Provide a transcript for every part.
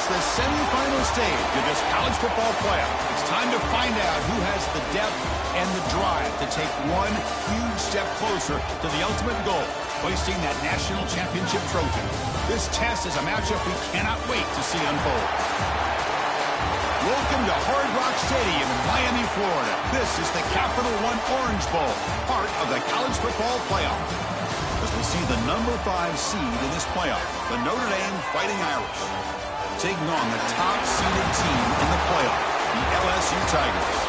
the semifinal stage of this college football playoff. It's time to find out who has the depth and the drive to take one huge step closer to the ultimate goal, hoisting that national championship trophy. This test is a matchup we cannot wait to see unfold. Welcome to Hard Rock Stadium in Miami, Florida. This is the Capital One Orange Bowl, part of the college football playoff. As we see the number 5 seed in this playoff, the Notre Dame Fighting Irish, taking on the top-seeded team in the playoff, the LSU Tigers.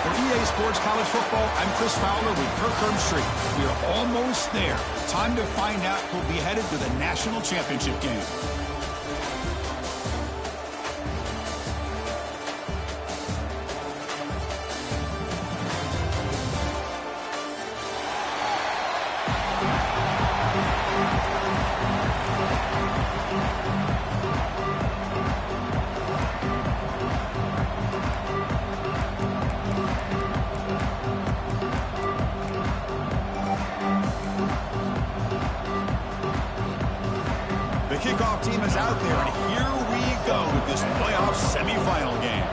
For EA Sports College Football, I'm Chris Fowler with Kirk Herbstreit. We are almost there. Time to find out who'll be headed to the national championship game. Kickoff team is out there, and here we go with this playoff semifinal game.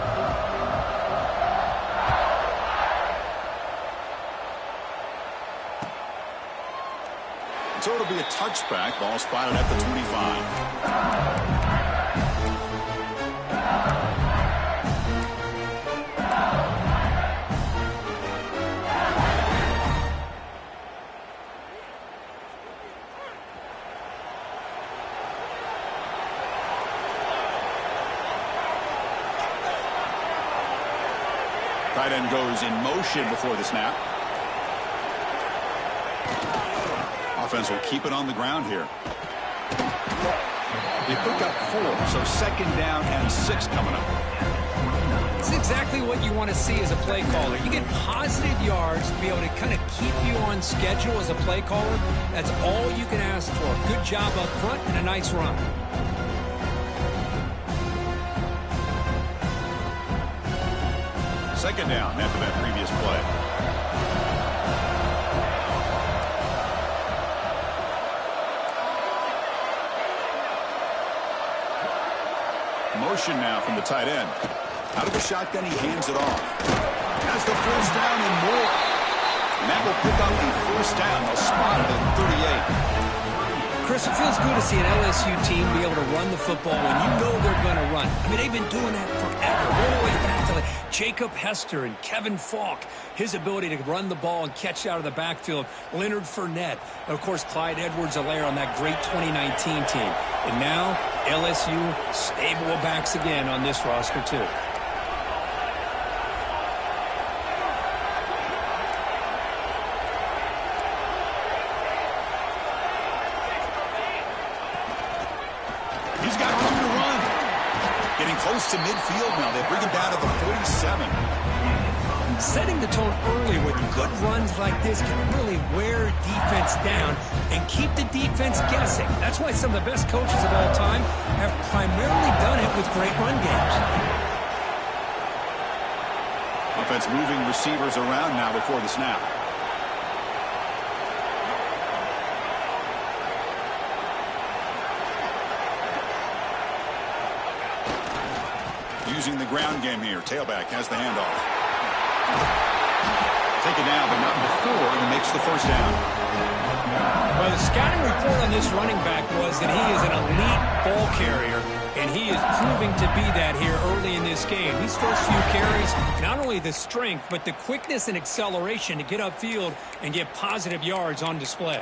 So it'll be a touchback, ball spotted at the 25. Tight end goes in motion before the snap. Offense will keep it on the ground here. They pick up 4, so second down and 6 coming up. It's exactly what you want to see as a play caller. You get positive yards to be able to kind of keep you on schedule as a play caller. That's all you can ask for. Good job up front and a nice run. Second down after that previous play. Motion now from the tight end. Out of the shotgun, he hands it off. Has the first down and more. And that will pick up the first down. They'll spot it at 38. Chris, it feels good to see an LSU team be able to run the football when you know they're going to run. I mean, they've been doing that forever. All the way back to like Jacob Hester and Kevin Falk. His ability to run the ball and catch out of the backfield. Leonard Fournette. And of course, Clyde Edwards-Helaire on that great 2019 team. And now, LSU stable of backs again on this roster, too. Close to midfield now. They bring him down to the 47. Setting the tone early with good runs like this can really wear defense down and keep the defense guessing. That's why some of the best coaches of all time have primarily done it with great run games. Offense moving receivers around now before the snap. Using the ground game here. Tailback has the handoff. Take it down, but not before he makes the first down. Well, the scouting report on this running back was that he is an elite ball carrier, and he is proving to be that here early in this game. These first few carries, not only the strength, but the quickness and acceleration to get upfield and get positive yards on display.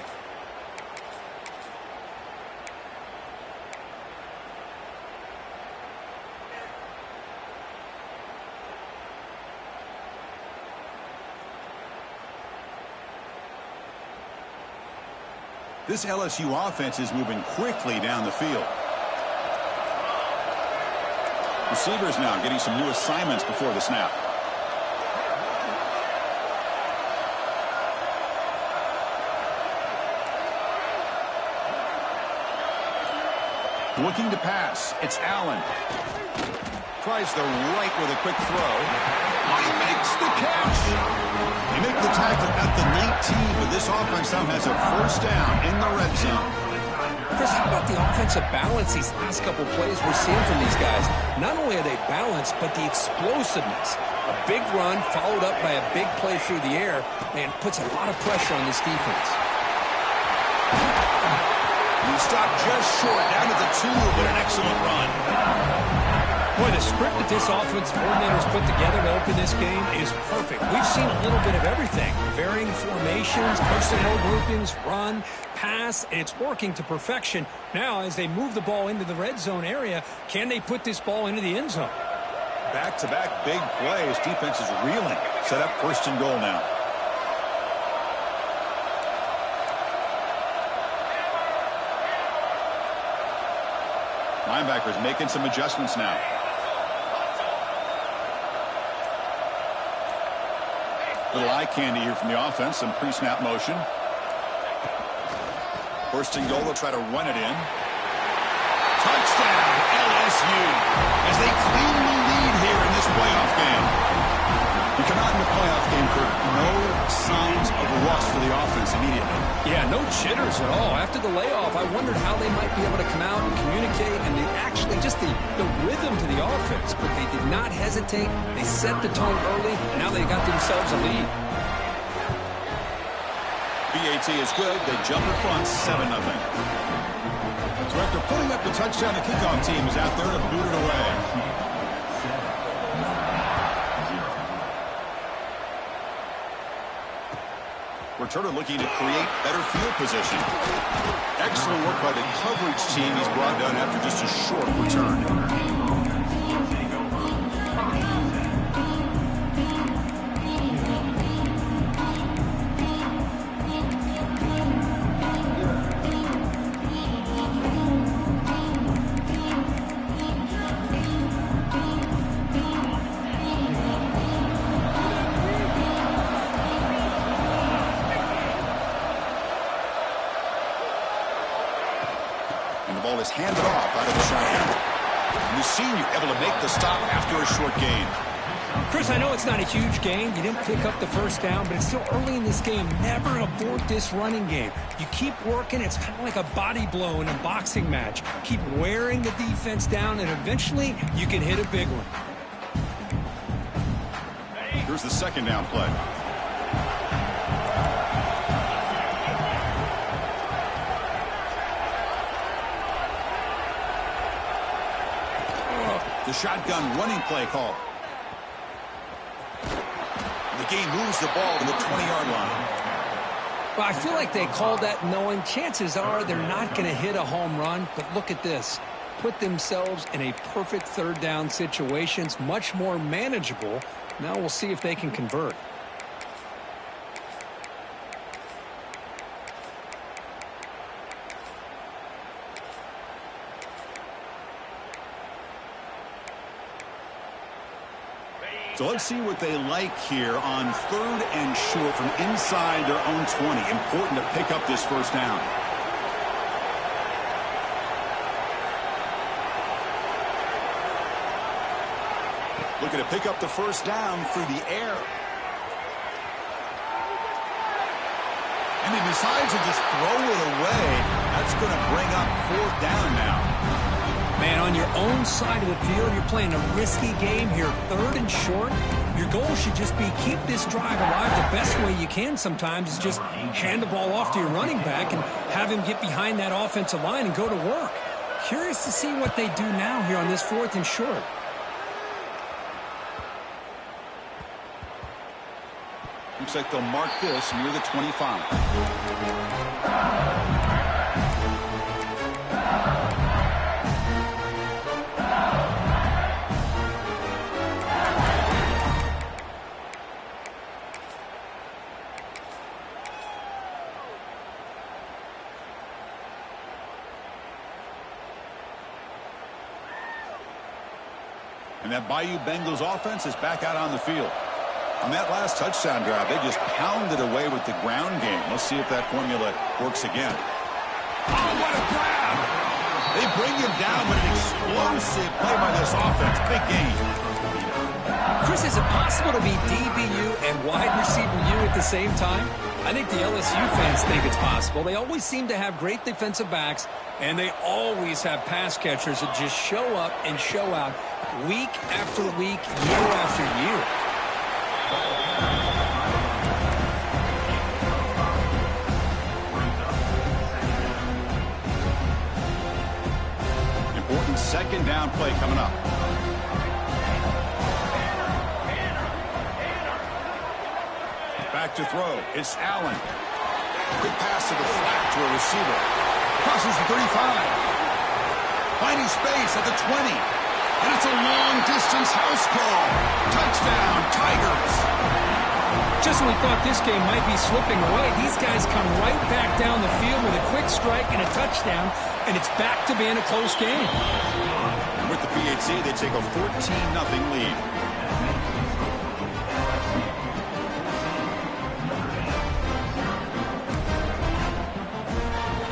This LSU offense is moving quickly down the field. Receivers now getting some new assignments before the snap. Looking to pass. It's Allen. Tries the right with a quick throw. He makes the catch. They make the tackle at the 19, but this offense now has a first down in the red zone. Chris, how about the offensive balance these last couple plays we're seeing from these guys? Not only are they balanced, but the explosiveness. A big run followed up by a big play through the air, and puts a lot of pressure on this defense. He stopped just short, down to the 2, but an excellent run. Boy, the script that this offense coordinator's put together to open this game is perfect. We've seen a little bit of everything. Varying formations, personnel groupings, run, pass, and it's working to perfection. Now, as they move the ball into the red zone area, can they put this ball into the end zone? Back-to-back big plays. Defense is reeling. Set up 1st and goal now. Linebackers making some adjustments now. Little eye candy here from the offense. Some pre-snap motion. 1st and goal. They'll try to run it in. Touchdown, LSU, as they cleanly lead here in this playoff game. You come out in the playoff game, Kurt, no signs of rust for the offense immediately. Yeah, no jitters at all. After the layoff, I wondered how they might be able to come out and communicate, and they actually just the rhythm to the offense, but they did not hesitate. They set the tone early, and now they got themselves a lead. BAT is good. They jump in front, 7-0. So after putting up the touchdown, the kickoff team is out there to boot it away. Returner looking to create better field position. Excellent work by the coverage team. He's brought down after just a short return. Handed off out of the shotgun. The senior able to make the stop after a short gain. Chris, I know it's not a huge gain. You didn't pick up the 1st down, but it's still early in this game. Never abort this running game. You keep working. It's kind of like a body blow in a boxing match. Keep wearing the defense down, and eventually you can hit a big one. Here's the 2nd down play. The shotgun running play call. The game moves the ball to the 20-yard line. Well, I feel like they called that knowing chances are they're not going to hit a home run, but look at this. Put themselves in a perfect 3rd down situation. It's much more manageable. Now we'll see if they can convert. So let's see what they like here on 3rd and short from inside their own 20. Important to pick up this 1st down. Looking to pick up the 1st down through the air. And he decides to just throw it away. That's going to bring up 4th down now. Man, on your own side of the field, you're playing a risky game here. 3rd and short. Your goal should just be keep this drive alive. The best way you can sometimes is just hand the ball off to your running back and have him get behind that offensive line and go to work. Curious to see what they do now here on this 4th and short. Looks like they'll mark this near the 25. And that Bayou Bengals offense is back out on the field. On that last touchdown drive, they just pounded away with the ground game. Let's see if that formula works again. Oh, what a grab! They bring him down with an explosive play by this offense. Big game. Chris, it Is it possible to be DBU and wide receiver U at the same time? I think the LSU fans think it's possible. They always seem to have great defensive backs, and they always have pass catchers that just show up and show out week after week, year after year. Important second down play coming up. Back to throw. It's Allen. Quick pass to the flat to a receiver. Crosses the 35. Finding space at the 20. And it's a long-distance house call. Touchdown, Tigers. Just when we thought this game might be slipping away, these guys come right back down the field with a quick strike and a touchdown, and it's back to being a close game. And with the PHC, they take a 14-0 lead.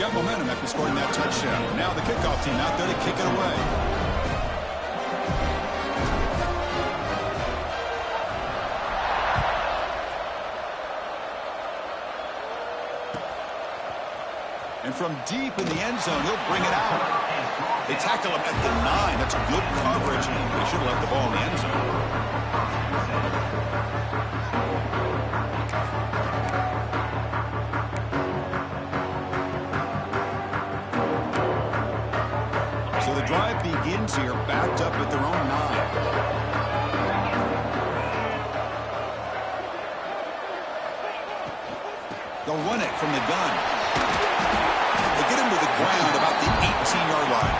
Got momentum after scoring that touchdown. Now the kickoff team out there to kick it away. And from deep in the end zone, he'll bring it out. They tackle him at the 9. That's good coverage. They should have left the ball in the end zone. So the drive begins here, backed up at their own 9. They'll run it from the gun. They get him to the ground about the 18-yard line.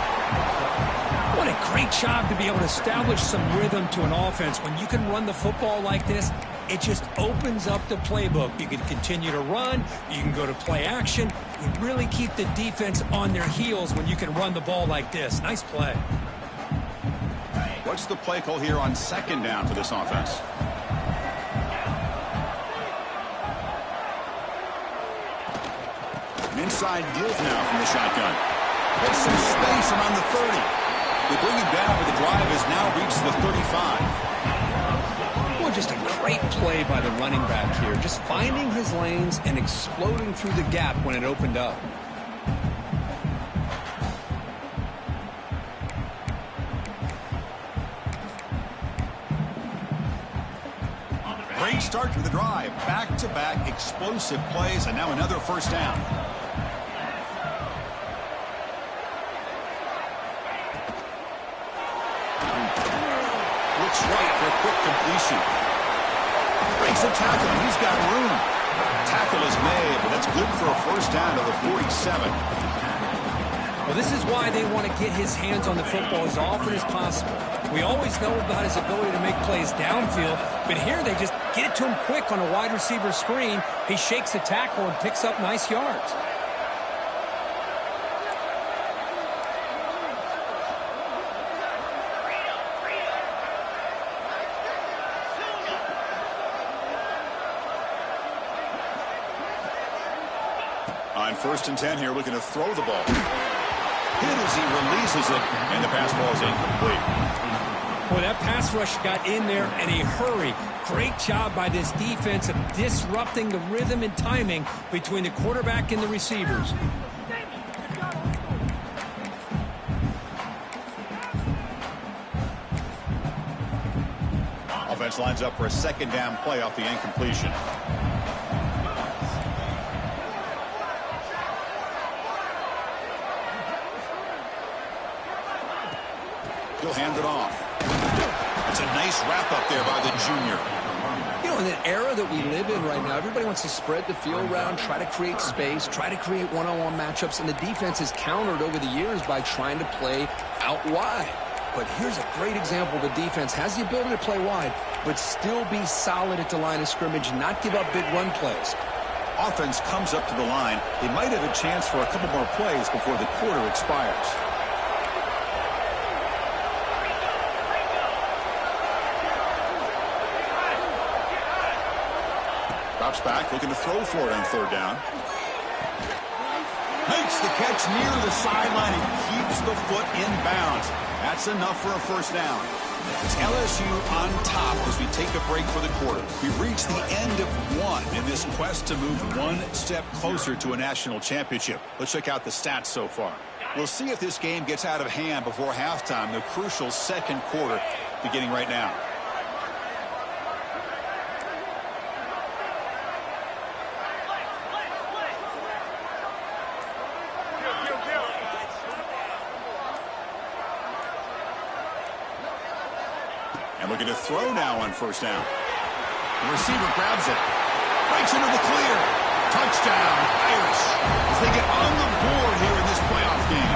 What a great job to be able to establish some rhythm to an offense. When you can run the football like this, it just opens up the playbook. You can continue to run. You can go to play action. You really keep the defense on their heels when you can run the ball like this. Nice play. What's the play call here on second down for this offense? An inside give now from the shotgun. There's some space around the 30. They bring him down, but the drive has now reached the 35. Well, just a great play by the running back here. Just finding his lanes and exploding through the gap when it opened up. Great start to the drive. Back-to-back explosive plays, and now another first down. Looks right for a quick completion. Breaks a tackle, and he's got room. Tackle is made, but that's good for a first down to the 47. Well, this is why they want to get his hands on the football as often as possible. We always know about his ability to make plays downfield, but here they just get it to him quick on a wide receiver screen. He shakes the tackle and picks up nice yards. On 1st and 10 here, looking to throw the ball. Hit as he releases it, and the pass ball is incomplete. Boy, that pass rush got in there in a hurry. Great job by this defense of disrupting the rhythm and timing between the quarterback and the receivers. Offense lines up for a second down play off the incompletion. He'll hand it off. It's a nice wrap-up there by the junior. You know, in the era that we live in right now, everybody wants to spread the field around, try to create space, try to create one-on-one matchups, and the defense has countered over the years by trying to play out wide. But here's a great example. The defense has the ability to play wide, but still be solid at the line of scrimmage, not give up big run plays. Offense comes up to the line. They might have a chance for a couple more plays before the quarter expires. Drops back, looking to throw for it on 3rd down. Makes the catch near the sideline and keeps the foot in bounds. That's enough for a first down. It's LSU on top as we take a break for the quarter. We've reached the end of one in this quest to move one step closer to a national championship. Let's check out the stats so far. We'll see if this game gets out of hand before halftime, the crucial second quarter beginning right now. And looking to throw now on first down. The receiver grabs it. Breaks into the clear. Touchdown, Irish. As they get on the board here in this playoff game.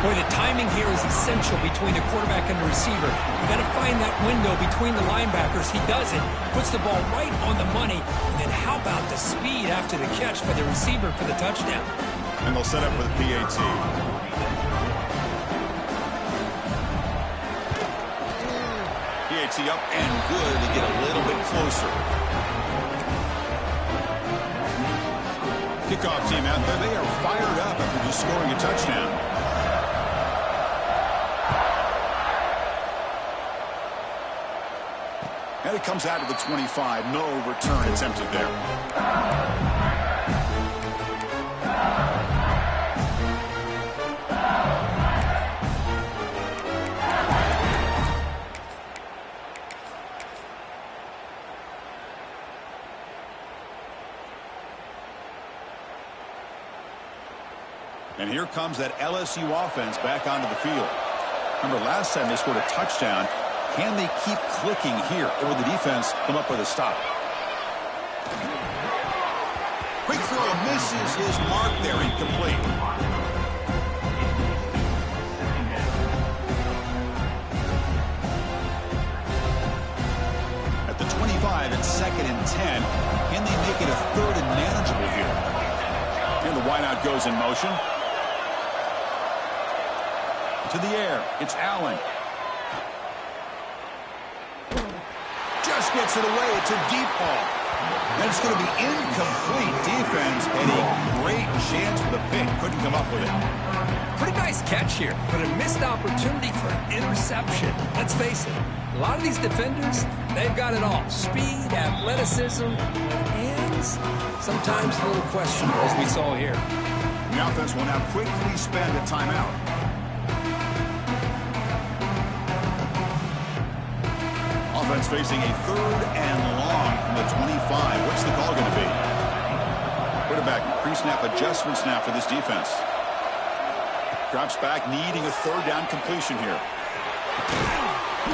Boy, the timing here is essential between the quarterback and the receiver. You got to find that window between the linebackers. He does it. Puts the ball right on the money. And then how about the speed after the catch by the receiver for the touchdown? And they'll set up for the PAT. PAT up and good to get a little bit closer. Kickoff team out there. They are fired up after just scoring a touchdown. And it comes out to the 25. No return attempted there. And here comes that LSU offense back onto the field. Remember, last time they scored a touchdown. Can they keep clicking here, or will the defense come up with a stop? Quick throw misses his mark there, incomplete. At the 25, it's 2nd and 10. Can they make it a 3rd and manageable here? And the wideout goes in motion. To the air, it's Allen. Just gets it away. It's a deep ball. And it's going to be incomplete. Defense had a great chance for the pick. Couldn't come up with it. Pretty nice catch here, but a missed opportunity for an interception. Let's face it, a lot of these defenders, they've got it all. Speed, athleticism, and sometimes a little questionable, as we saw here. The offense will now quickly spend a timeout. Offense facing a 3rd and long from the 25. What's the call going to be? Quarterback pre-snap adjustments now for this defense. Drops back, needing a 3rd down completion here.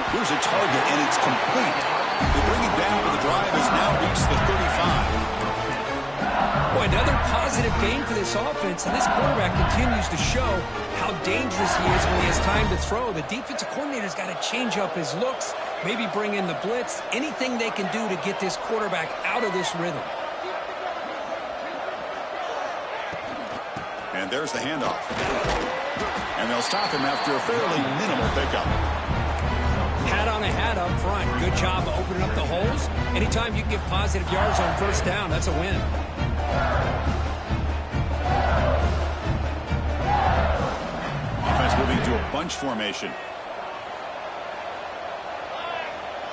Here's a target, and it's complete. They bring it down, but the drive has now reached the 35. Boy, another positive game for this offense, and this quarterback continues to show how dangerous he is when he has time to throw. The defensive coordinator's got to change up his looks, maybe bring in the blitz, anything they can do to get this quarterback out of this rhythm. And there's the handoff. And they'll stop him after a fairly minimal pickup. Hat on a hat up front. Good job of opening up the holes. Anytime you can get positive yards on first down, that's a win. Offense moving to a bunch formation.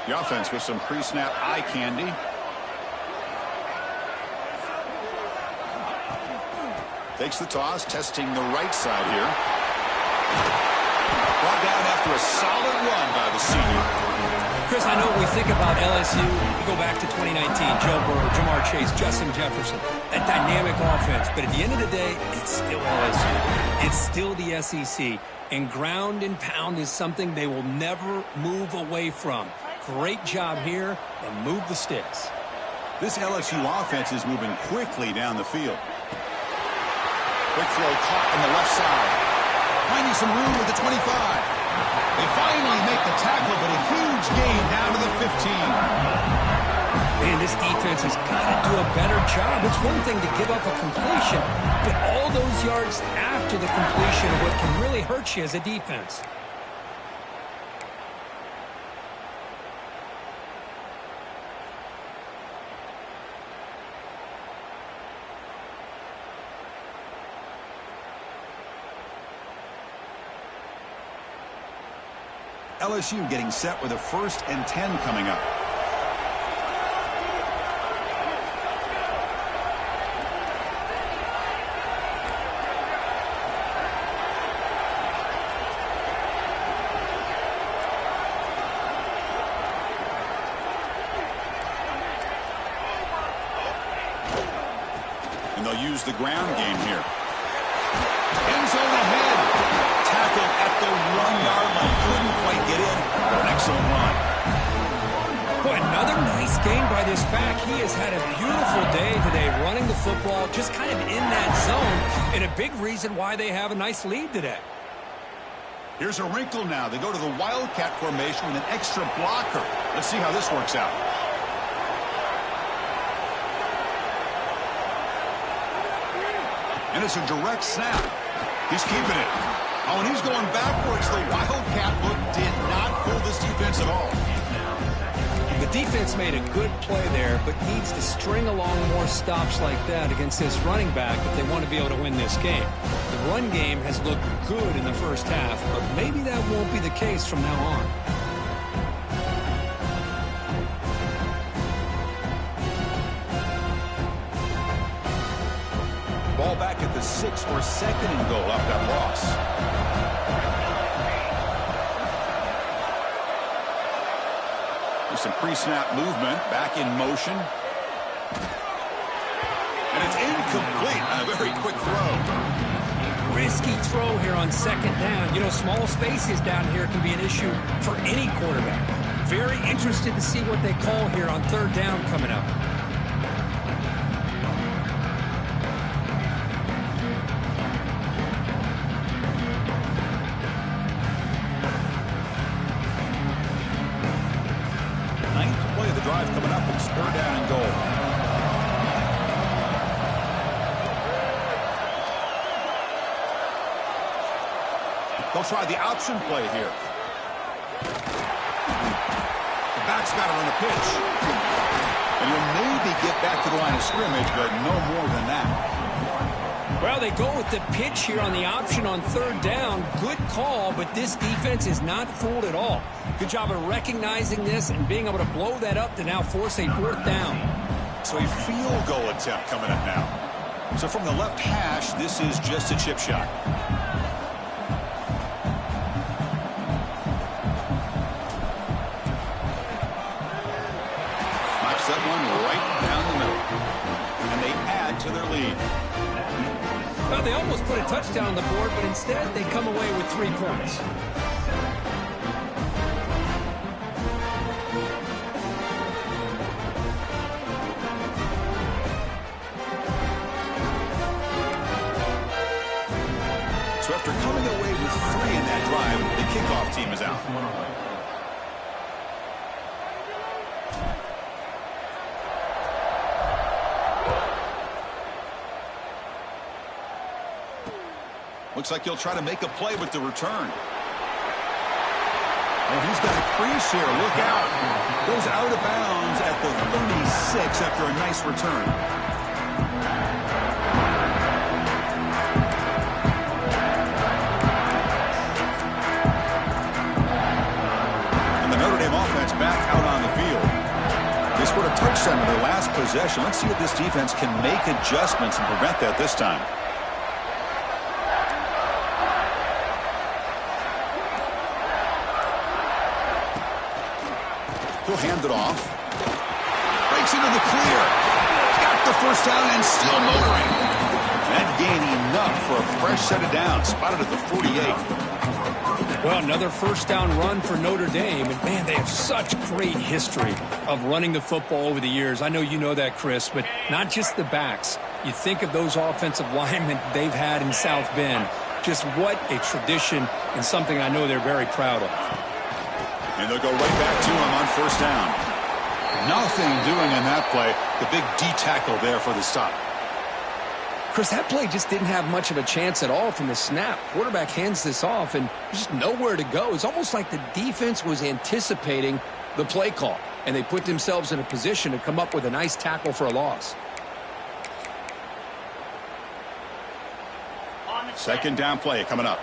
The offense with some pre-snap eye candy. Takes the toss, testing the right side here. Brought down after a solid run by the senior. Chris, I know when we think about LSU, we go back to 2019, Joe Burrow, Jamar Chase, Justin Jefferson, that dynamic offense. But at the end of the day, it's still LSU. It's still the SEC. And ground and pound is something they will never move away from. Great job here, and move the sticks. This LSU offense is moving quickly down the field. Quick throw caught on the left side. Finding some room with the 25. They finally make the tackle, but a huge gain down to the 15. Man, this defense has got to do a better job. It's one thing to give up a completion, but all those yards after the completion are what can really hurt you as a defense. LSU getting set with a 1st and 10 coming up. And they'll use the ground game here. End zone ahead. Tackle at the 1-yard line. Couldn't quite get in, but an excellent run. Boy, another nice game by this back. He has had a beautiful day today running the football, just kind of in that zone, and a big reason why they have a nice lead today. Here's a wrinkle now. They go to the Wildcat formation with an extra blocker. Let's see how this works out. And it's a direct snap. He's keeping it. Oh, and he's going backwards. The Wildcat look did not fool this defense at all. The defense made a good play there, but needs to string along more stops like that against this running back if they want to be able to win this game. The run game has looked good in the first half, but maybe that won't be the case from now on. Ball back at the 6 for 2nd and goal off that loss. There's some pre-snap movement, back in motion. And it's incomplete on a very quick throw. Risky throw here on 2nd down. You know, small spaces down here can be an issue for any quarterback. Very interested to see what they call here on 3rd down coming up. Drive coming up, and 3rd down and goal. They'll try the option play here. The back's got it on the pitch. And he'll maybe get back to the line of scrimmage, but no more than that. Well, they go with the pitch here on the option on 3rd down. Good call, but this defense is not fooled at all. Good job of recognizing this and being able to blow that up to now force a 4th down. So a field goal attempt coming up now. So from the left hash, this is just a chip shot. Knocks that one right down the middle. And they add to their lead. Well, they almost put a touchdown on the board, but instead they come away with 3 points. So after coming away with 3 in that drive, the kickoff team is out. Looks like he'll try to make a play with the return. Oh, he's got a crease here. Look out. Goes out of bounds at the 36 after a nice return. And the Notre Dame offense back out on the field. They scored a touchdown in their last possession. Let's see if this defense can make adjustments and prevent that this time. He'll hand it off. Breaks into the clear. Got the 1st down and still motoring. That gain enough for a fresh set of downs. Spotted at the 48. Well, another 1st down run for Notre Dame. And, man, they have such great history of running the football over the years. I know you know that, Chris, but not just the backs. You think of those offensive linemen they've had in South Bend. Just what a tradition and something I know they're very proud of. And they'll go right back to him on 1st down. Nothing doing in that play. The big D tackle there for the stop. Chris, that play just didn't have much of a chance at all from the snap. Quarterback hands this off and just nowhere to go. It's almost like the defense was anticipating the play call, and they put themselves in a position to come up with a nice tackle for a loss. 2nd down play coming up.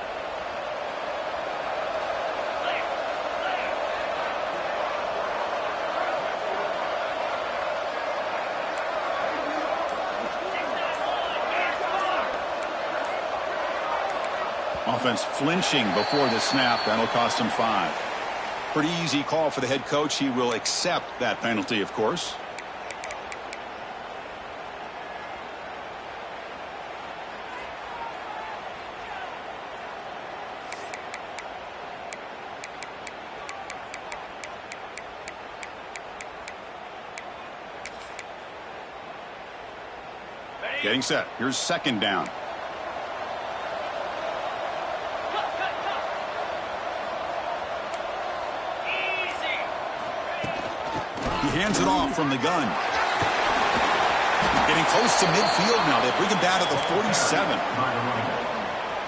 Offense flinching before the snap. That'll cost him 5. Pretty easy call for the head coach. He will accept that penalty, of course. Getting set. Here's second down. He hands it off from the gun. Getting close to midfield now. They bring him down to the 47.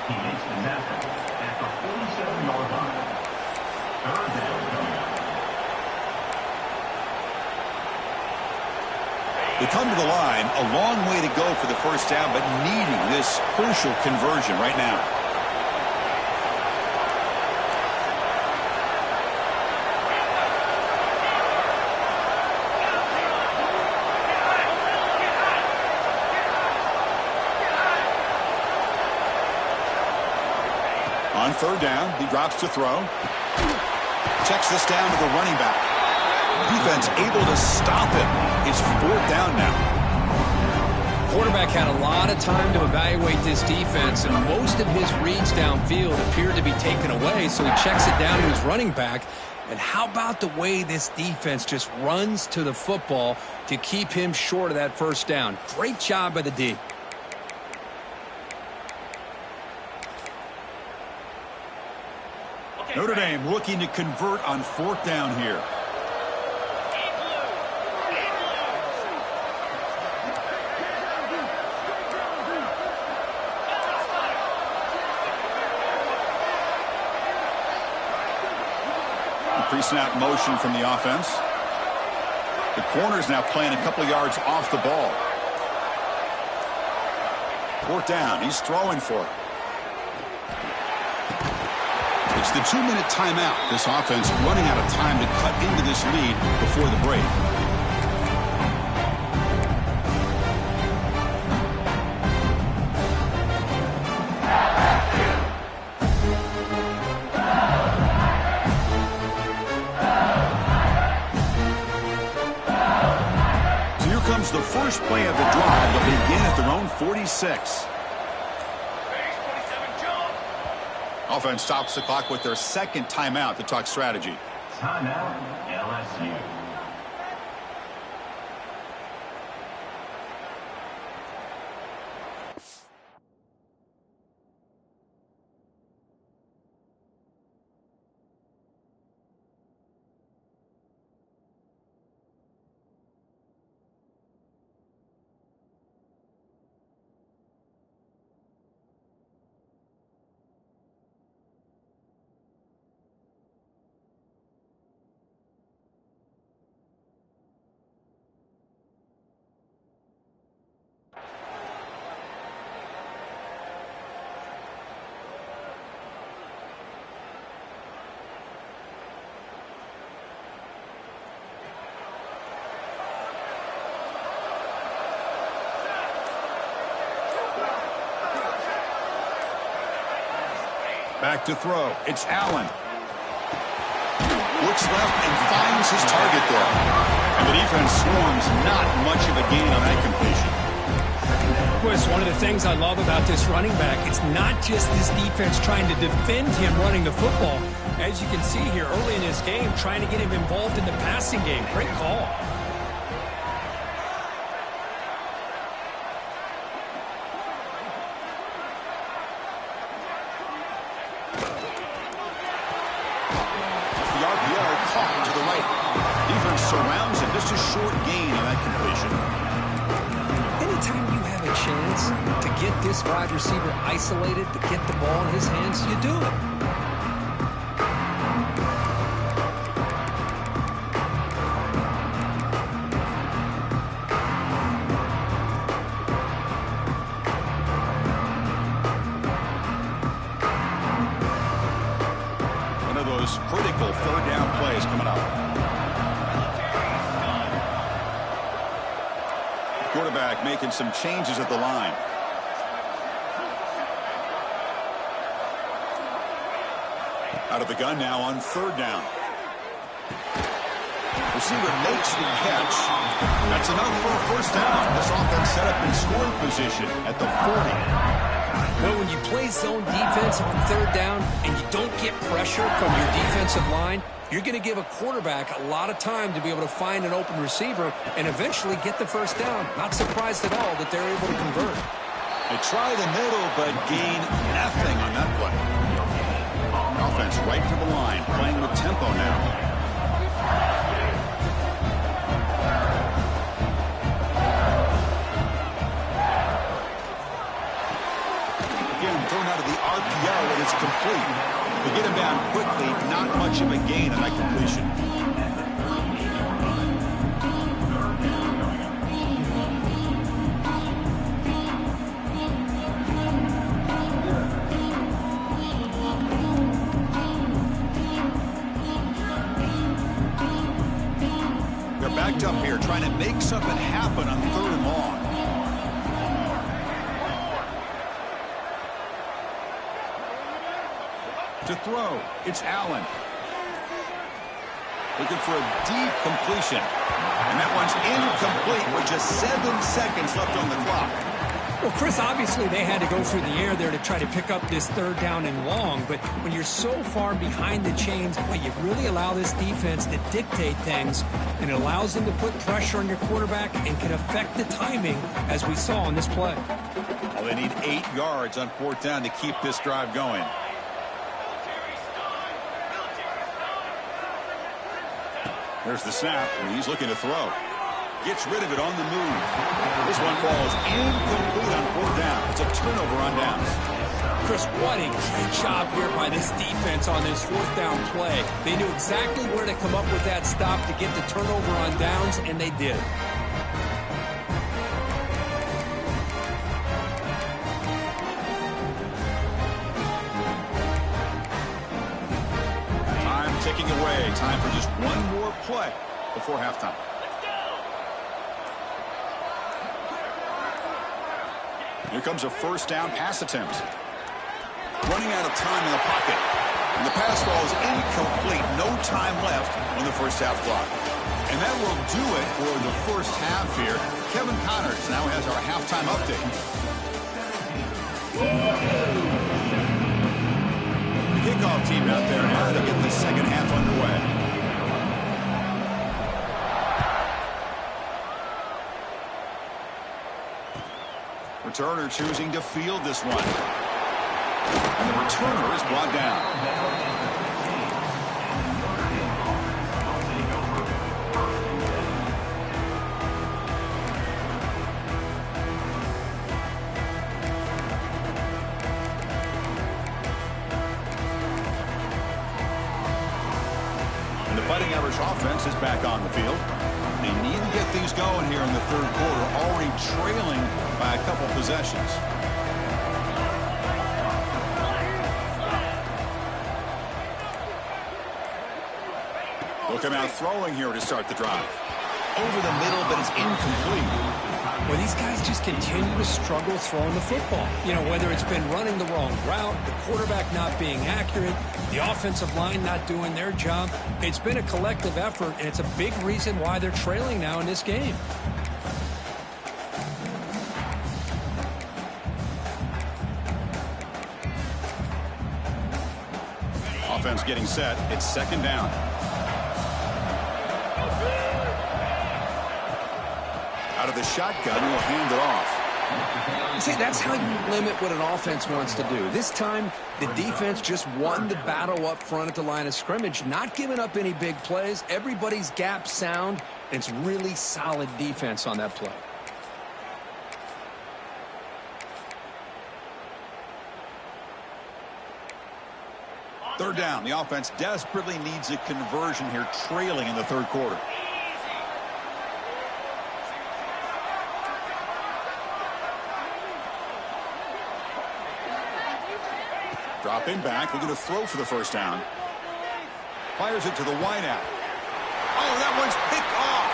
He makes the tackle at the 47-yard line. Third down. They come to the line, a long way to go for the first down, but needing this crucial conversion right now. On third down, he drops to throw. Checks this down to the running back. Defense able to stop him. It's fourth down now. Quarterback had a lot of time to evaluate this defense, and most of his reads downfield appeared to be taken away, so he checks it down to his running back. And how about the way this defense just runs to the football to keep him short of that first down? Great job by the D. Notre Dame looking to convert on fourth down here. Pre-snap motion from the offense. The corner's now playing a couple of yards off the ball. Fourth down. He's throwing for it. It's the 2-minute timeout. This offense running out of time to cut into this lead before the break. So here comes the first play of the drive. They'll begin at their own 46. Offense stops the clock with their second timeout to talk strategy. Timeout, LSU. Back to throw. It's Allen. Looks left and finds his target there. And the defense swarms. Not much of a gain on that completion. Well, it's one of the things I love about this running back. It's not just this defense trying to defend him running the football. As you can see here early in this game, trying to get him involved in the passing game. Great call. Surrounds it. Just a short gain on that completion. Anytime you have a chance to get this wide receiver isolated, to get the ball in his hands, you do it. One of those critical third down plays coming up. Quarterback making some changes at the line. of the gun now on third down. Receiver makes the catch. That's enough for a first down. This offense set up in scoring position at the 40. Well, when you play zone defense on third down and you don't get pressure from your defensive line, you're going to give a quarterback a lot of time to be able to find an open receiver and eventually get the first down. Not surprised at all that they're able to convert. They try the middle, but gain nothing on that play. Offense right to the line, playing with tempo now. Thrown out of the RPO, and it's complete. They get him down quickly, not much of a gain on that completion. They're backed up here, trying to make something happen on third and long. To throw, it's Allen. Looking for a deep completion. And that one's incomplete with just 7 seconds left on the clock. Well, Chris, obviously they had to go through the air there to try to pick up this third down and long. But when you're so far behind the chains, boy, you really allow this defense to dictate things. And it allows them to put pressure on your quarterback and can affect the timing, as we saw on this play. Well, they need 8 yards on fourth down to keep this drive going. There's the snap, and he's looking to throw. Gets rid of it on the move. This one falls incomplete on fourth down. It's a turnover on downs. Chris, what a great job here by this defense on this fourth down play. They knew exactly where to come up with that stop to get the turnover on downs, and they did. Ticking away. Time for just one more play before halftime. Here comes a first down pass attempt. Running out of time in the pocket. And the pass falls incomplete. No time left on the first half clock. And that will do it for the first half here. Kevin Connors now has our halftime update. Kickoff team out there now to get the second half underway. Returner choosing to field this one. And the returner is brought down. Fighting Irish offense is back on the field. They need to get things going here in the third quarter, already trailing by a couple possessions. They'll come out throwing here to start the drive. Over the middle, but it's incomplete. Well, these guys just continue to struggle throwing the football. You know, whether it's been running the wrong route, the quarterback not being accurate, the offensive line not doing their job. It's been a collective effort, and it's a big reason why they're trailing now in this game. Offense getting set. It's second down. Out of the shotgun, he'll hand it off. See, that's how you limit what an offense wants to do. This time, the defense just won the battle up front at the line of scrimmage, not giving up any big plays. Everybody's gap sound, and it's really solid defense on that play. Third down. The offense desperately needs a conversion here, trailing in the third quarter. Dropping back, looking to throw for the first down. Fires it to the wideout. Oh, that one's picked off.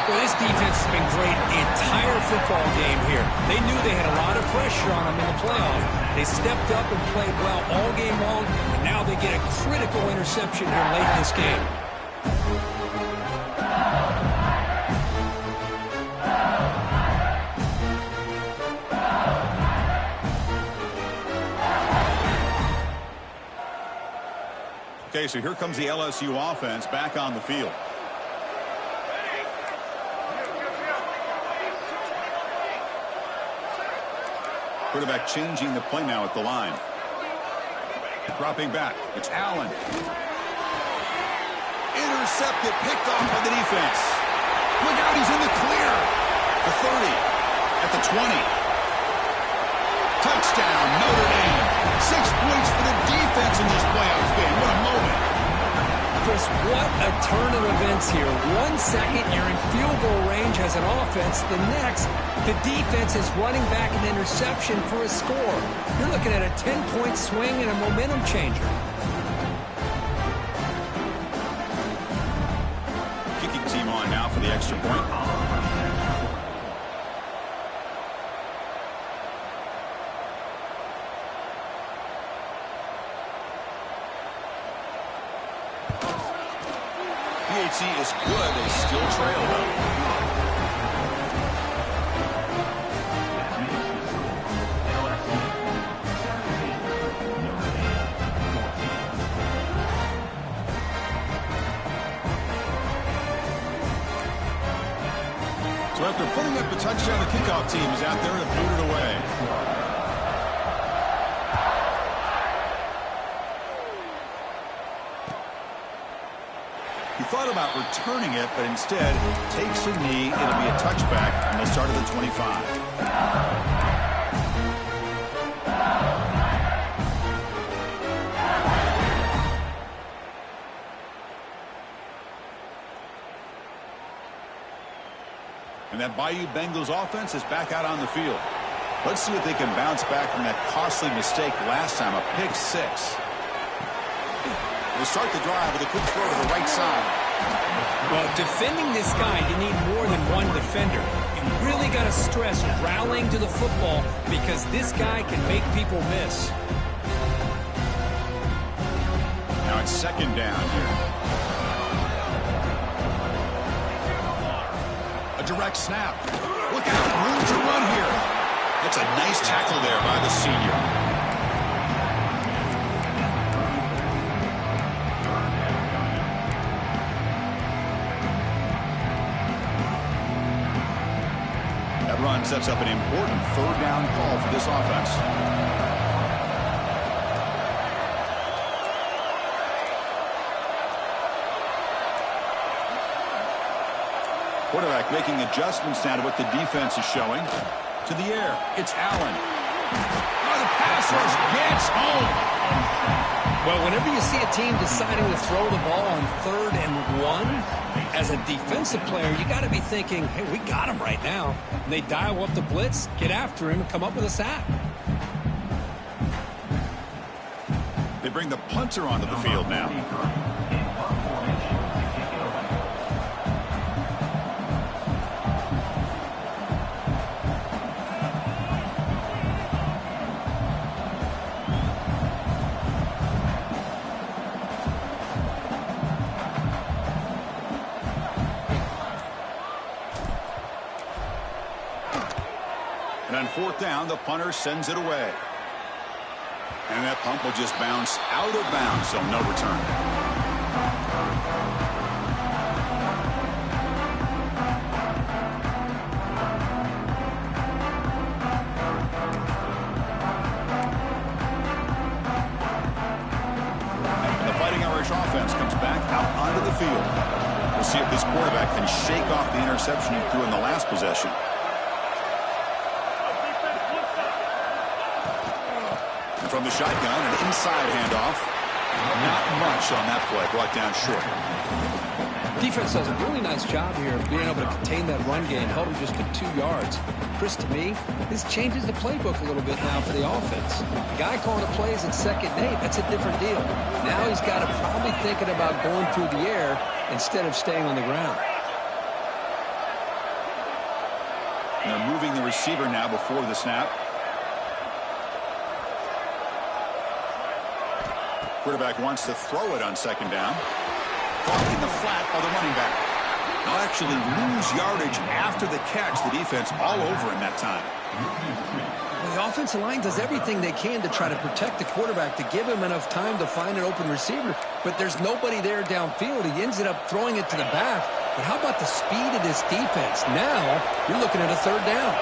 Well, this defense has been great the entire football game here. They knew they had a lot of pressure on them in the playoff. They stepped up and played well all game long, and now they get a critical interception here late in this game. Okay, so here comes the LSU offense back on the field. Quarterback changing the play now at the line. Dropping back. It's Allen. Intercepted, picked off by the defense. Look out, he's in the clear. The 30, at the 20. Touchdown, Notre Dame. 6 points for the defense in this playoff game. What a moment. Chris, what a turn of events here. 1 second, you're in field goal range as an offense. The next, the defense is running back an interception for a score. You're looking at a 10-point swing and a momentum changer. Kicking team on now for the extra point. PHC is good. They still trail, though. So after putting up the touchdown, the kickoff team is out there to boot it away. He thought about returning it, but instead takes a knee. It'll be a touchback from the start of the 25. And that Bayou Bengals offense is back out on the field. Let's see if they can bounce back from that costly mistake last time, a pick 6. They start the drive with a quick throw to the right side. Well, defending this guy, you need more than one defender. You really got to stress rallying to the football because this guy can make people miss. Now it's second down here. A direct snap. Look out, room to run here. That's a nice tackle there by the senior. Run sets up an important third down call for this offense. Quarterback making adjustments now to what the defense is showing. To the air, it's Allen. Oh, the pass rush gets home. Well, whenever you see a team deciding to throw the ball on 3rd and 1, as a defensive player, you got to be thinking, hey, we got him right now. And they dial up the blitz, get after him, and come up with a sack. They bring the punter onto the field now. And on 4th down, the punter sends it away. And that pump will just bounce out of bounds, so no return. And the Fighting Irish offense comes back out onto the field. We'll see if this quarterback can shake off the interception he threw in the last possession. From the shotgun, an inside handoff. Not much on that play, brought down short. Defense does a really nice job here of being able to contain that run game, held him just to 2 yards. Chris, to me, this changes the playbook a little bit now for the offense. The guy calling the plays at 2nd and 8, that's a different deal. Now he's got to probably thinking about going through the air instead of staying on the ground. And they're moving the receiver now before the snap. Quarterback wants to throw it on second down. Caught in the flat by the running back. They'll actually lose yardage after the catch. The defense all over him that time. Well, the offensive line does everything they can to try to protect the quarterback, to give him enough time to find an open receiver. But there's nobody there downfield. He ends up throwing it to the back. But how about the speed of this defense? Now you're looking at a third down.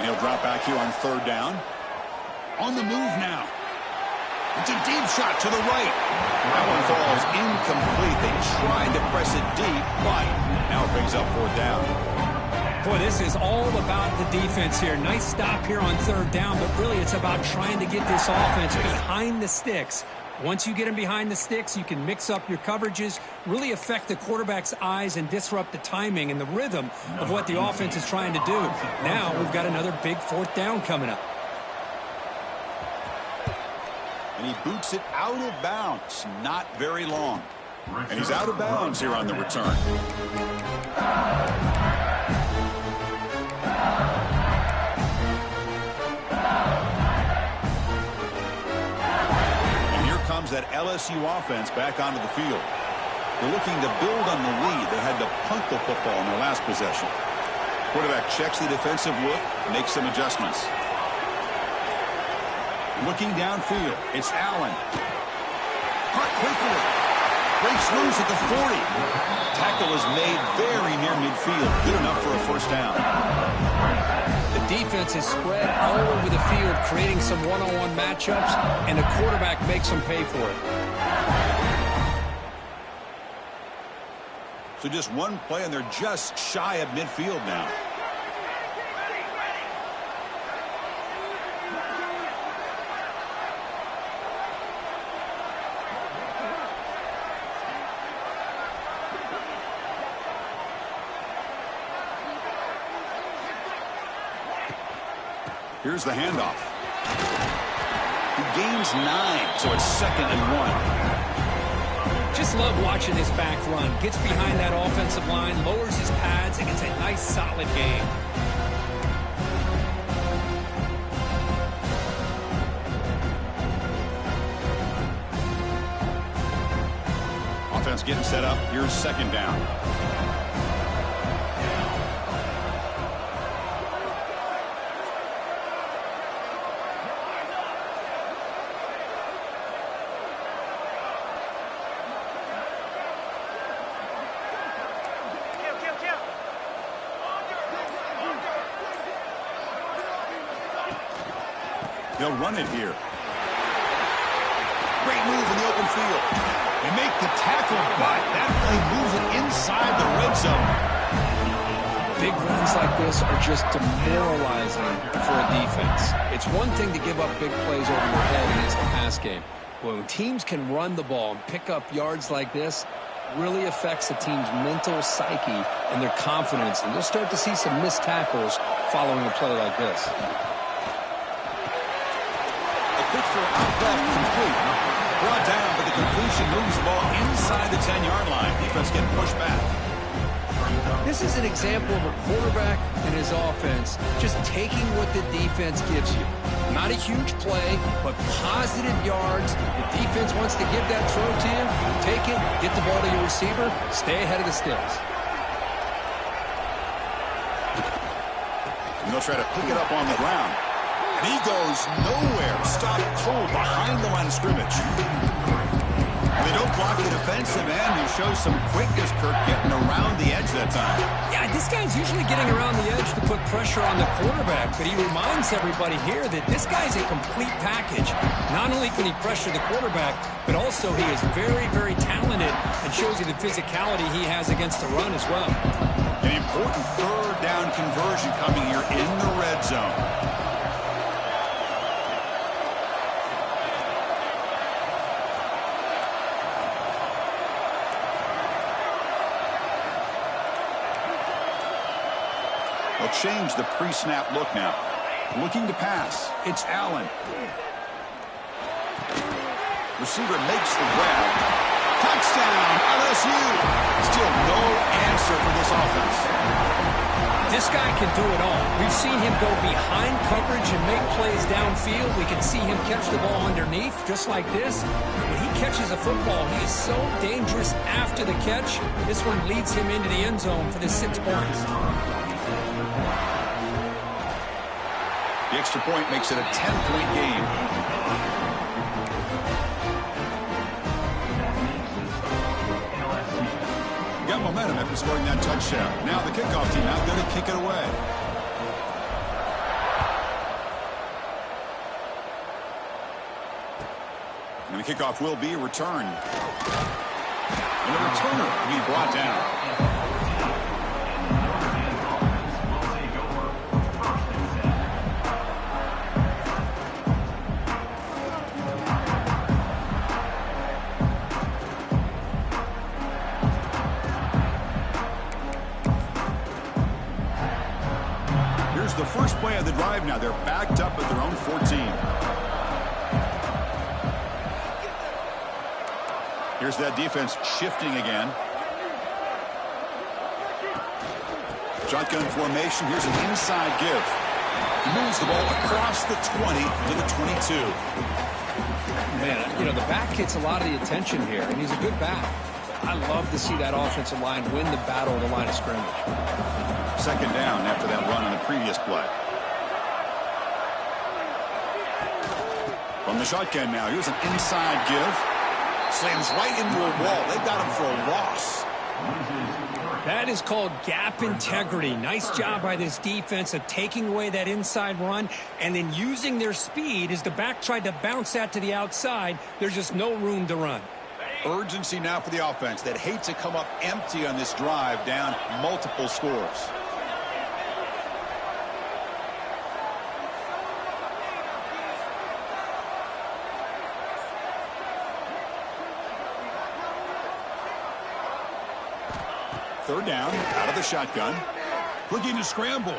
He'll drop back here on third down. On the move now. It's a deep shot to the right. That one falls incomplete. They tried to press it deep, but now it brings up fourth down. Boy, this is all about the defense here. Nice stop here on third down, but really it's about trying to get this offense behind the sticks. Once you get them behind the sticks, you can mix up your coverages, really affect the quarterback's eyes and disrupt the timing and the rhythm of what the offense is trying to do. Now we've got another big fourth down coming up. And he boots it out of bounds. Not very long. And he's out of bounds here on the return. Comes that LSU offense back onto the field. They're looking to build on the lead. They had to punt the football in their last possession. Quarterback checks the defensive look, makes some adjustments. Looking downfield, it's Allen. Caught quickly. Breaks loose at the 40. Tackle is made very near midfield. Good enough for a first down. The defense is spread all over the field, creating some one-on-one matchups, and the quarterback makes them pay for it. So just one play, and they're just shy of midfield now. Here's the handoff. He gains 9, so it's 2nd and 1. Just love watching this back run. Gets behind that offensive line, lowers his pads, and gets a nice, solid game. Offense getting set up. Here's second down. They'll run it here. Great move in the open field. They make the tackle, but that play moves it inside the red zone. Big runs like this are just demoralizing for a defense. It's one thing to give up big plays over your head against the pass game. When teams can run the ball and pick up yards like this, really affects the team's mental psyche and their confidence. And you'll start to see some missed tackles following a play like this. Quick for out left, complete. Brought down, but the completion moves the ball inside the 10-yard line. Defense getting pushed back. This is an example of a quarterback and his offense just taking what the defense gives you. Not a huge play, but positive yards. The defense wants to give that throw to you. Take it, get the ball to your receiver, stay ahead of the sticks. And they'll try to pick it up on the ground. And he goes nowhere. Stopped cold behind the line of scrimmage. And they don't block the defensive end, who shows some quickness, Kirk, getting around the edge that time. Yeah, this guy's usually getting around the edge to put pressure on the quarterback, but he reminds everybody here that this guy's a complete package. Not only can he pressure the quarterback, but also he is very, very talented and shows you the physicality he has against the run as well. An important third down conversion coming here in the red zone. They'll change the pre-snap look now. Looking to pass. It's Allen. Receiver makes the grab. Touchdown, LSU. Still no answer for this offense. This guy can do it all. We've seen him go behind coverage and make plays downfield. We can see him catch the ball underneath, just like this. When he catches a football, he is so dangerous after the catch. This one leads him into the end zone for the 6 points. The extra point makes it a 10-point game. Got momentum after scoring that touchdown. Now the kickoff team out there to kick it away. And the kickoff will be returned. And the returner will be brought down. The first play of the drive now. They're backed up at their own 14. Here's that defense shifting again. Shotgun formation. Here's an inside give. He moves the ball across the 20 to the 22. Man, you know, the back gets a lot of the attention here, and he's a good back. I love to see that offensive line win the battle at the line of scrimmage. Second down after that run on the previous play. From the shotgun now, here's an inside give. Slams right into a wall. They got him for a loss. That is called gap integrity. Nice job by this defense of taking away that inside run and then using their speed as the back tried to bounce that to the outside. There's just no room to run. Urgency now for the offense that hate to come up empty on this drive, down multiple scores. Third down, out of the shotgun. Looking to scramble.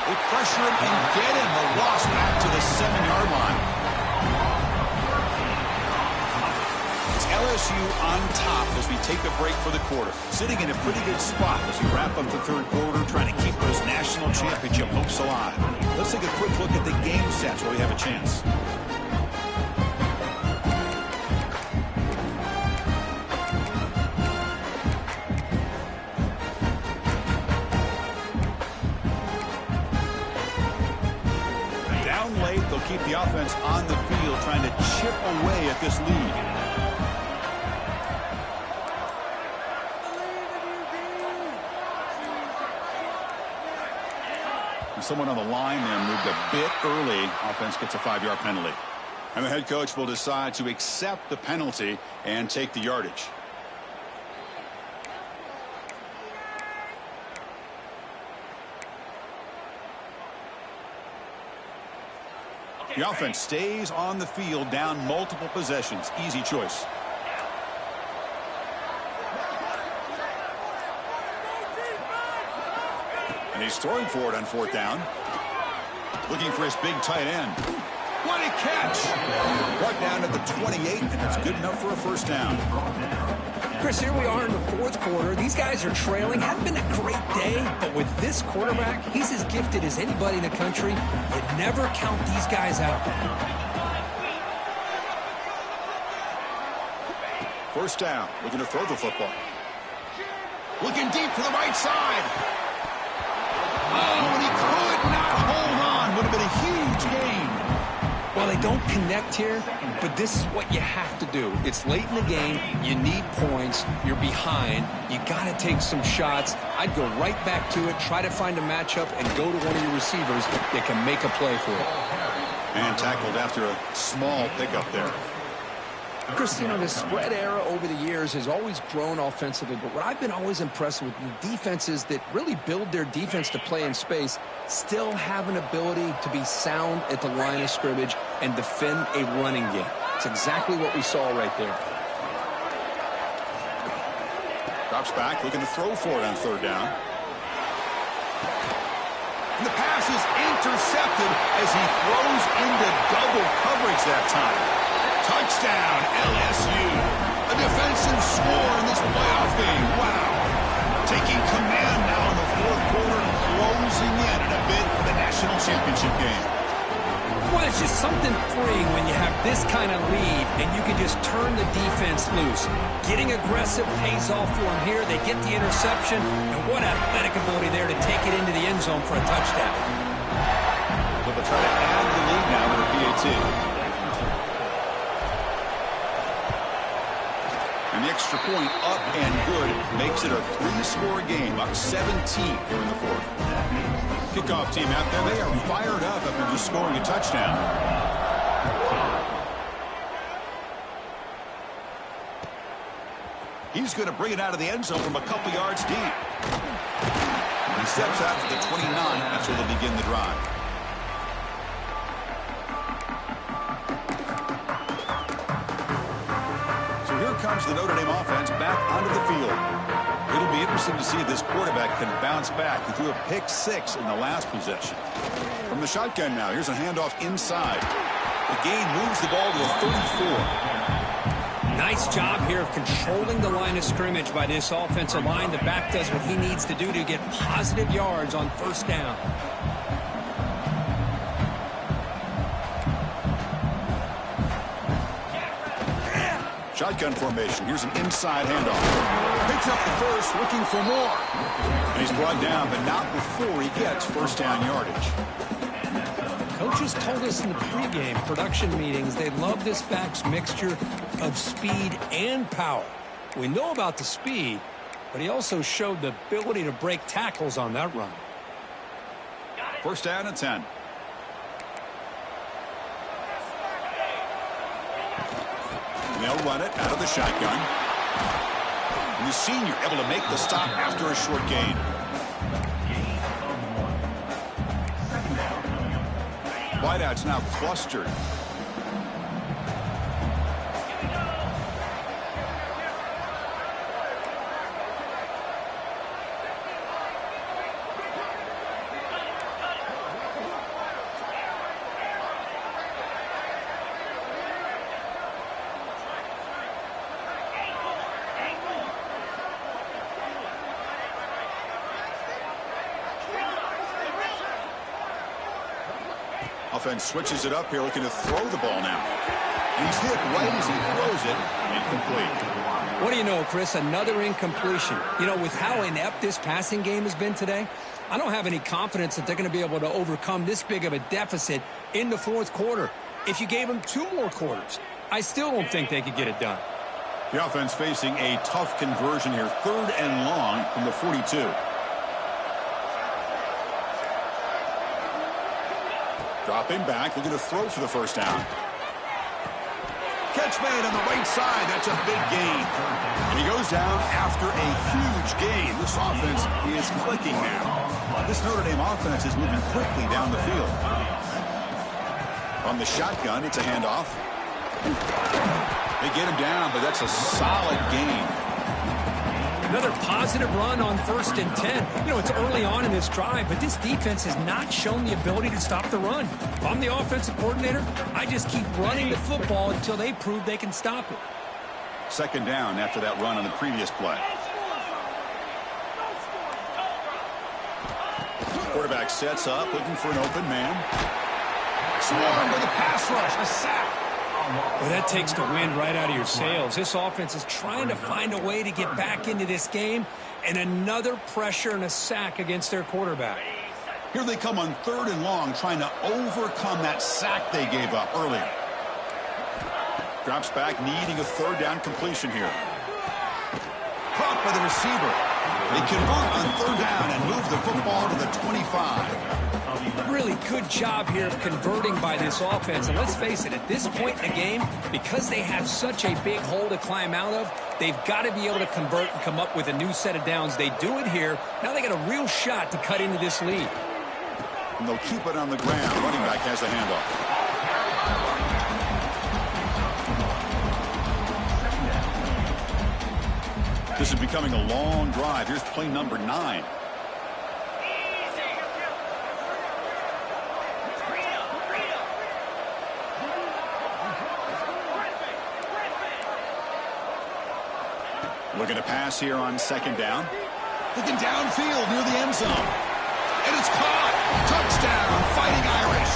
They pressure him and get him. A loss back to the 7-yard line. It's LSU on top as we take a break for the quarter. Sitting in a pretty good spot as we wrap up the third quarter, trying to keep those national championship hopes alive. Let's take a quick look at the game sets where we have a chance. Keep the offense on the field, trying to chip away at this lead. And someone on the line there moved a bit early. Offense gets a 5-yard penalty. And the head coach will decide to accept the penalty and take the yardage. The offense stays on the field, down multiple possessions. Easy choice. And he's throwing for it on fourth down. Looking for his big tight end. What a catch! Brought down at the 28, and that's good enough for a first down. Chris, here we are in the fourth quarter. These guys are trailing. Hadn't been a great day, but with this quarterback, he's as gifted as anybody in the country. You never count these guys out. First down, looking to throw the football. Looking deep to the right side. Oh, and he could not hold on. Would have been a huge gain. Well, they don't connect here, but this is what you have to do. It's late in the game. You need points. You're behind. You got to take some shots. I'd go right back to it, try to find a matchup, and go to one of your receivers that can make a play for it. And tackled after a small pickup there. Chris, you know, the spread era over the years has always grown offensively, but what I've been always impressed with the defenses that really build their defense to play in space still have an ability to be sound at the line of scrimmage and defend a running game. It's exactly what we saw right there. Drops back, looking to throw for it on third down. And the pass is intercepted as he throws into double coverage that time. Touchdown, LSU. A defensive score in this playoff game. Wow. Taking command now in the fourth quarter, closing in a bid for the national championship game. Well, it's just something freeing when you have this kind of lead and you can just turn the defense loose. Getting aggressive pays off for them here. They get the interception, and what athletic ability there to take it into the end zone for a touchdown. So they'll try to add the lead now with a PAT. And the extra point up and good makes it a three-score game, up 17 here in the fourth. Kickoff team out there, they are fired up after just scoring a touchdown. He's going to bring it out of the end zone from a couple yards deep. He steps out to the 29. That's where they'll begin the drive. So here comes the Notre Dame offense back onto the field. It'll be interesting to see if this quarterback can bounce back. He threw a pick-6 in the last possession. From the shotgun now, here's a handoff inside. The gain moves the ball to the 34. Nice job here of controlling the line of scrimmage by this offensive line. The back does what he needs to do to get positive yards on first down. Shotgun formation. Here's an inside handoff. Picks up the first, looking for more. And he's brought down, but not before he gets first down yardage. Coaches told us in the pregame production meetings they love this back's mixture of speed and power. We know about the speed, but he also showed the ability to break tackles on that run. First down and 10. They'll run it out of the shotgun. And the senior able to make the stop after a short gain. Wideouts now clustered. Offense switches it up here, looking to throw the ball now. He's hit right as he throws it. Incomplete. What do you know, Chris? Another incompletion. You know, with how inept this passing game has been today, I don't have any confidence that they're going to be able to overcome this big of a deficit in the fourth quarter. If you gave them 2 more quarters, I still don't think they could get it done. The offense facing a tough conversion here. 3rd and long from the 42. Dropping back, looking to throw for the first down. Catch made on the right side. That's a big gain. And he goes down after a huge gain. This offense is clicking now. This Notre Dame offense is moving quickly down the field. On the shotgun, it's a handoff. They get him down, but that's a solid gain. Another positive run on 1st and 10. You know, it's early on in this drive, but this defense has not shown the ability to stop the run. If I'm the offensive coordinator, I just keep running the football until they prove they can stop it. 2nd down after that run on the previous play. Quarterback sets up, looking for an open man. Swarmed with a pass rush, a sack. Well, that takes the wind right out of your sails. This offense is trying to find a way to get back into this game, and another pressure and a sack against their quarterback. Here they come on 3rd and long, trying to overcome that sack they gave up earlier. Drops back, needing a 3rd down completion here. Caught by the receiver. They convert on 3rd down and move the football to the 25. Really good job here of converting by this offense. And let's face it, at this point in the game, because they have such a big hole to climb out of, they've got to be able to convert and come up with a new set of downs. They do it here. Now they got a real shot to cut into this lead. And they'll keep it on the ground. Running back has the handoff. This is becoming a long drive. Here's play number 9. Looking to pass here on second down. Looking downfield near the end zone. And it's caught. Touchdown, Fighting Irish.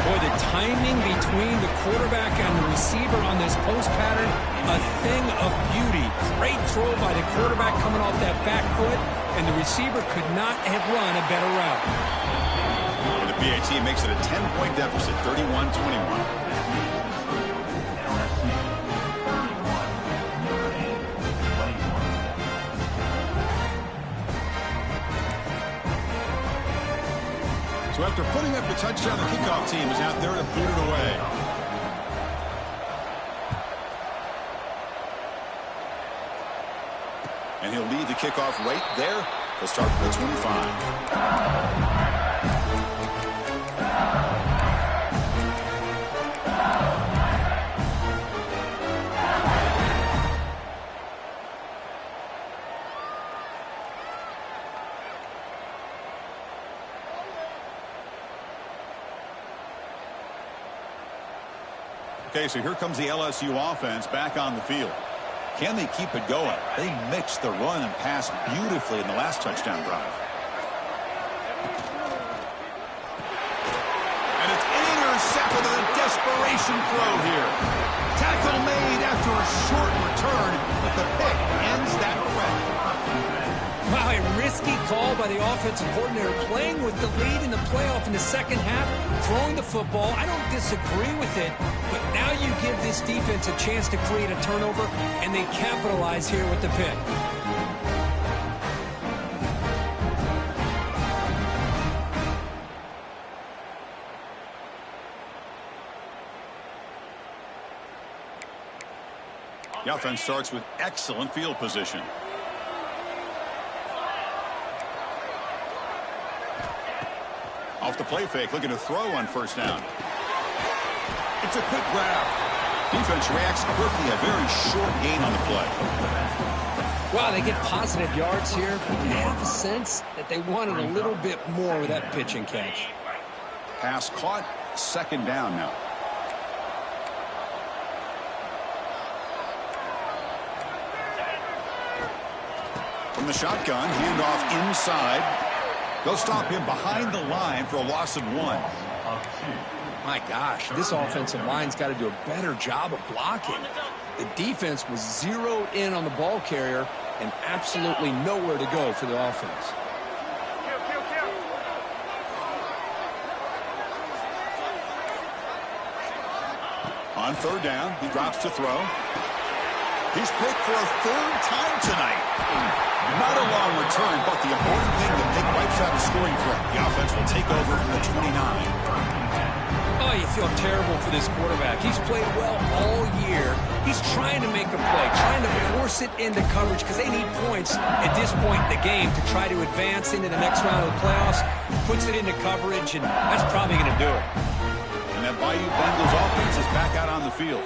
Boy, the timing between the quarterback and the receiver on this post pattern, a thing of beauty. Great throw by the quarterback coming off that back foot, and the receiver could not have run a better route. And the PAT makes it a 10-point deficit, 31-21. So after putting up the touchdown, the kickoff team is out there to boot it away. And he'll lead the kickoff right there. He'll start from the 25. Okay, so here comes the LSU offense back on the field. Can they keep it going? They mixed the run and pass beautifully in the last touchdown drive. And it's intercepted on a desperation throw here. Tackle made after a short return, but the pick ends that threat. Wow, a risky call by the offensive coordinator, playing with the lead in the playoff in the second half, throwing the football. I don't disagree with it, but now you give this defense a chance to create a turnover, and they capitalize here with the pick. The offense starts with excellent field position. Off the play fake, looking to throw on first down. It's a quick grab. Defense reacts quickly, a very short gain on the play. Wow, they get positive yards here. You have a sense that they wanted a little bit more with that pitch and catch. Pass caught, second down now. From the shotgun, handoff inside. They'll stop him behind the line for a loss of 1. My gosh, this offensive line's got to do a better job of blocking. The defense was zeroed in on the ball carrier and absolutely nowhere to go for the offense. On third down, he drops to throw. He's picked for a third time tonight. Not a long return, but the important thing, the pick wipes out a scoring threat. The offense will take over from the 29. Oh, you feel terrible for this quarterback. He's played well all year. He's trying to make a play, trying to force it into coverage because they need points at this point in the game to try to advance into the next round of the playoffs. Puts it into coverage, and that's probably going to do it. And that Bayou Bengals offense is back out on the field.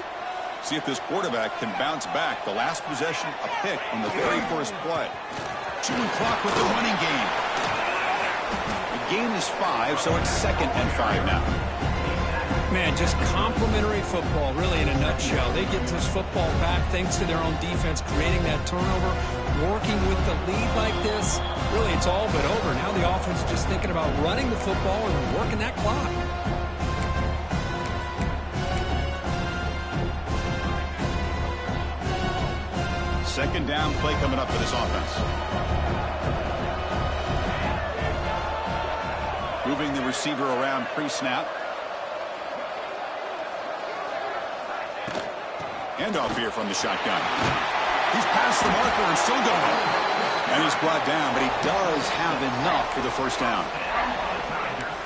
See if this quarterback can bounce back. The last possession, a pick on the very first play. Chewing clock with the running game. The gain is 5, so it's 2nd and 5 now. Man, just complimentary football, really, in a nutshell. They get this football back thanks to their own defense, creating that turnover, working with the lead like this. Really, it's all but over. Now the offense is just thinking about running the football and working that clock. Second down play coming up for this offense. Moving the receiver around pre-snap. Handoff here from the shotgun. He's past the marker and still going. And he's brought down, but he does have enough for the first down.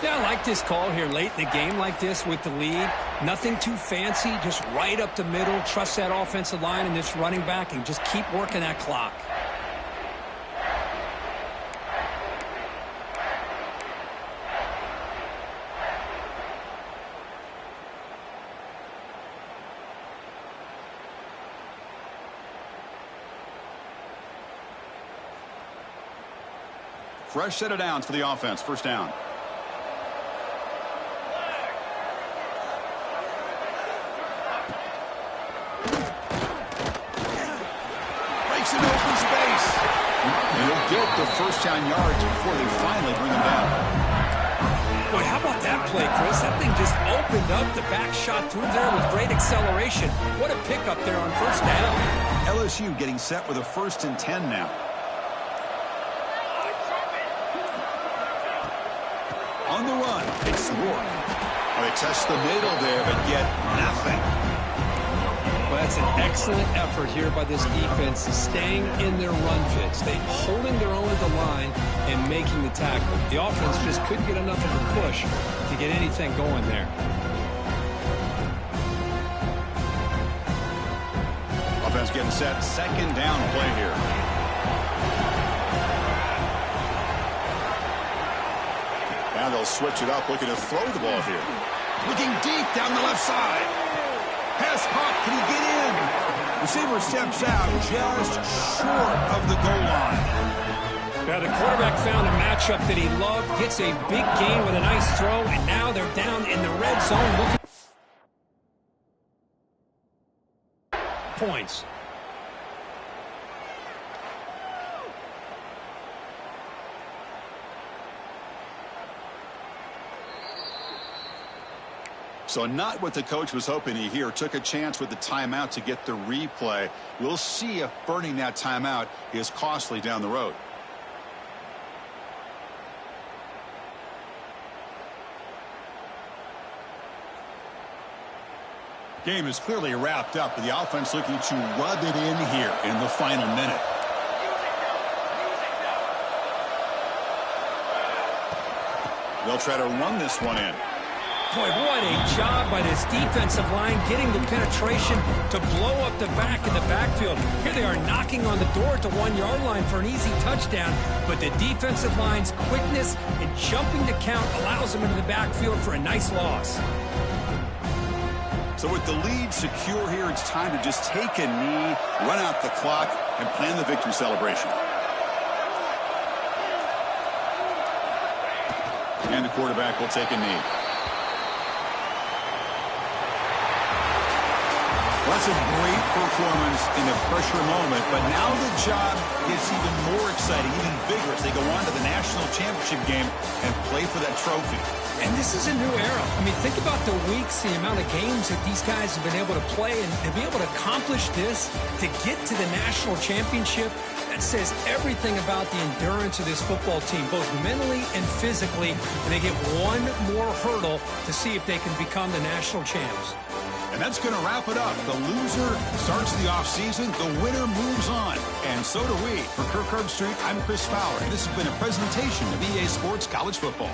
Yeah, I like this call here late in the game like this with the lead. Nothing too fancy, just right up the middle. Trust that offensive line and this running back and just keep working that clock. Fresh set of downs for the offense. First down. Breaks into open space. And he'll get the first down yards before they finally bring him down. Boy, how about that play, Chris? That thing just opened up. The back shot through there with great acceleration. What a pickup there on first down. LSU getting set with a 1st and 10 now. On the run, it's Ward. Well, they test the middle there, but get nothing. Well, that's an excellent effort here by this defense, staying in their run fits. They holding their own at the line and making the tackle. The offense just couldn't get enough of a push to get anything going there. Offense getting set. Second down play here. Now they'll switch it up, looking to throw the ball here. Looking deep down the left side. Pass caught. Can he get in? Receiver steps out just short of the goal line. Now the quarterback found a matchup that he loved, gets a big gain with a nice throw, and now they're down in the red zone looking for points. So not what the coach was hoping to hear. Took a chance with the timeout to get the replay. We'll see if burning that timeout is costly down the road. Game is clearly wrapped up, but the offense looking to rub it in here in the final minute. They'll try to run this one in. Boy, what a job by this defensive line getting the penetration to blow up the back in the backfield. Here they are knocking on the door at the 1-yard line for an easy touchdown, but the defensive line's quickness and jumping the count allows them into the backfield for a nice loss. So with the lead secure here, it's time to just take a knee, run out the clock, and plan the victory celebration. And the quarterback will take a knee. Well, that's a great performance in a pressure moment, but now the job gets even more exciting, even bigger as they go on to the national championship game and play for that trophy. And this is a new era. I mean, think about the weeks, the amount of games that these guys have been able to play, and to be able to accomplish this, to get to the national championship, that says everything about the endurance of this football team, both mentally and physically, and they get one more hurdle to see if they can become the national champs. And that's going to wrap it up. The loser starts the offseason. The winner moves on. And so do we. For Kirk Herbstreit, I'm Chris Fowler. And this has been a presentation of EA Sports College Football.